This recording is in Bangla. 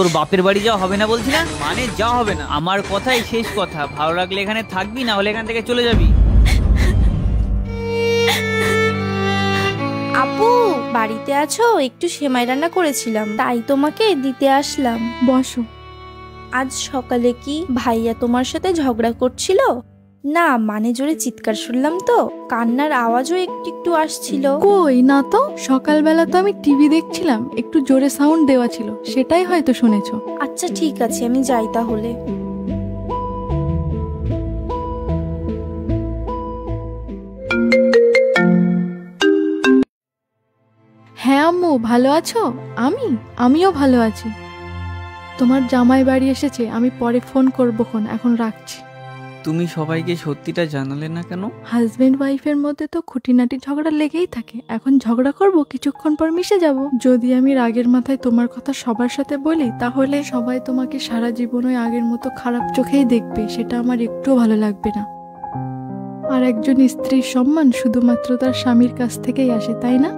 তোর বাপের বাড়ি যাওয়া হবে না বলছি না, মানে যাওয়া হবে না। আমার কথাই শেষ কথা, ভালো লাগলে এখানে থাকবি, না হলে এখান থেকে চলে যাবি। আপু বাড়িতে আছো? একটু সেমাই রান্না করেছিলাম, তাই তোমাকে দিতে আসলাম। বসো। আজ সকালে কি ভাইয়া তোমার সাথে ঝগড়া করছিল? না মানে জোরে চিৎকার শুনলাম তো, কান্নার আওয়াজও একটু একটু আসছিল। কই না তো, সকালবেলা তো আমি টিভি দেখছিলাম, একটু জোরে সাউন্ড দেওয়া ছিল, সেটাই হয়তো শুনেছো। আচ্ছা ঠিক আছে, আমি যাই তাহলে। হ্যাঁ আম্মু, ভালো আছো? আমিও ভালো আছি। তোমার জামাই বাড়ি এসেছে, আমি পরে ফোন করবো, এখন রাখছি। তুমি সবাইকে সত্যিটা জানালে না কেন? হাজবেন্ড ওয়াইফের মধ্যে তো খুঁটিনাটি ঝগড়া লেগেই থাকে, এখন ঝগড়া করব, কিছুক্ষণ পর মিশে যাব। যদি আমি রাগের মাথায় তোমার কথা সবার সাথে বলি, তাহলে সবাই তোমাকে সারা জীবন ওই আগের মতো খারাপ চোখেই দেখবে, সেটা আমার একটুও ভালো লাগবে না। আর একজন স্ত্রীর সম্মান শুধুমাত্র তার স্বামীর কাছ থেকেই আসে, তাই না?